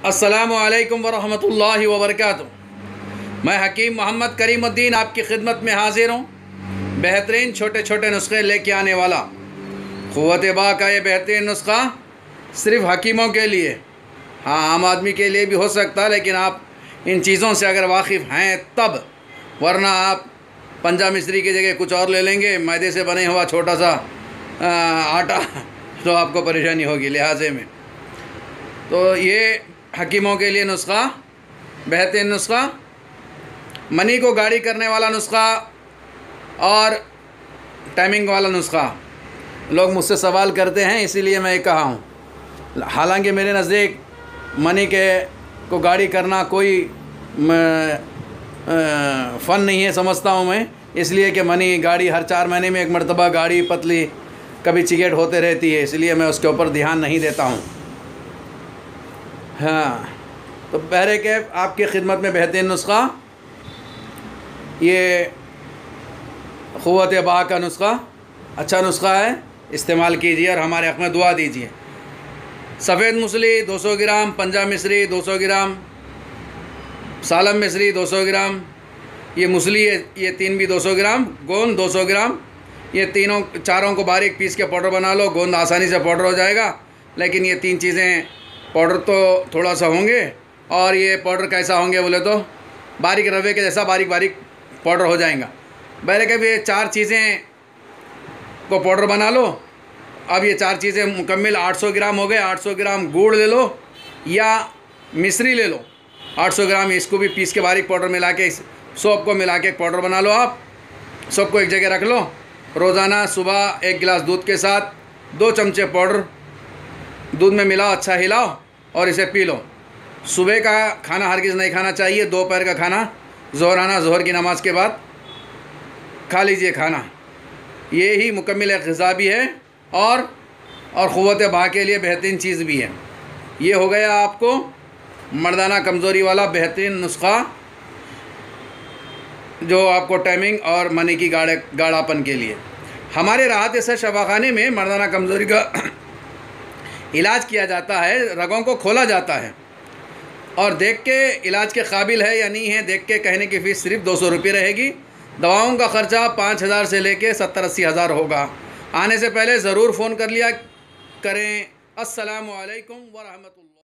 अस्सलामु अलैकुम वरहमतुल्लाहि वबरकातुहू। मैं हकीम मोहम्मद करीमुद्दीन आपकी खिदमत में हाजिर हूँ। बेहतरीन छोटे छोटे नुस्खे लेके आने वाला क़ुव्वत बा का ये बेहतरीन नुस्खा सिर्फ़ हकीमों के लिए, हाँ आम आदमी के लिए भी हो सकता है, लेकिन आप इन चीज़ों से अगर वाकिफ़ हैं तब, वरना आप पंजा मिस्री की जगह कुछ और ले लेंगे, मैदे से बने हुआ छोटा सा आटा, तो आपको परेशानी होगी लिहाजे में। तो ये हकीमों के लिए नुस्खा, बेहतरीन नुस्खा, मनी को गाढ़ी करने वाला नुस्खा और टाइमिंग वाला नुस्खा। लोग मुझसे सवाल करते हैं, इसीलिए मैं ये कहा हूँ। हालांकि मेरे नज़दीक मनी के को गाढ़ी करना कोई फ़न नहीं है, समझता हूँ मैं, इसलिए कि मनी गाढ़ी हर 4 महीने में एक मरतबा गाढ़ी पतली कभी चिकेट होते रहती है, इसलिए मैं उसके ऊपर ध्यान नहीं देता हूँ। हाँ, तो पहले के आपकी खिदमत में बेहतरीन नुस्खा, ये क़ुव्वत बा का नुस्खा अच्छा नुस्खा है, इस्तेमाल कीजिए और हमारे हक़ में दुआ दीजिए। सफ़ेद मूसली 200 ग्राम, पंजाब मिस्री 200 ग्राम, सालम मिस्री 200 ग्राम, ये मूसली है, ये 3 भी 200 ग्राम, गोंद 200 ग्राम, ये चारों को बारीक पीस के पाउडर बना लो। गोंद आसानी से पाउडर हो जाएगा, लेकिन ये 3 चीज़ें पाउडर तो थोड़ा सा होंगे, और ये पाउडर कैसा होंगे बोले तो बारीक रवे के जैसा बारीक बारीक पाउडर हो जाएगा। पहले के भी 4 चीज़ें को पाउडर बना लो। अब ये 4 चीज़ें मुकम्मल 800 ग्राम हो गए। 800 ग्राम गुड़ ले लो या मिश्री ले लो, 800 ग्राम इसको भी पीस के बारीक पाउडर मिला के, सौंफ को मिला के एक पाउडर बना लो। आप सबको एक जगह रख लो। रोज़ाना सुबह 1 गिलास दूध के साथ 2 चमचे पाउडर दूध में मिलाओ, अच्छा हिलाओ और इसे पी लो। सुबह का खाना हरगिज़ नहीं खाना चाहिए, दोपहर का खाना ज़ोहराना, ज़ोहर की नमाज़ के बाद खा लीजिए खाना। ये ही मुकम्मल एक ग़िज़ा भी है और क़ुव्वत बा के लिए बेहतरीन चीज़ भी है। ये हो गया आपको मर्दाना कमज़ोरी वाला बेहतरीन नुस्खा, जो आपको टाइमिंग और मनी की गाढ़ापन के लिए। हमारे राहत से शफाखाने में मर्दाना कमज़ोरी का इलाज किया जाता है, रगों को खोला जाता है, और देख के इलाज के काबिल है या नहीं है देख के कहने की फ़ीस सिर्फ 200 रुपये रहेगी। दवाओं का ख़र्चा 5000 से लेके 70-80 हज़ार होगा। आने से पहले ज़रूर फ़ोन कर लिया करें। अस्सलामु अलैकुम व रहमतुल्लाह।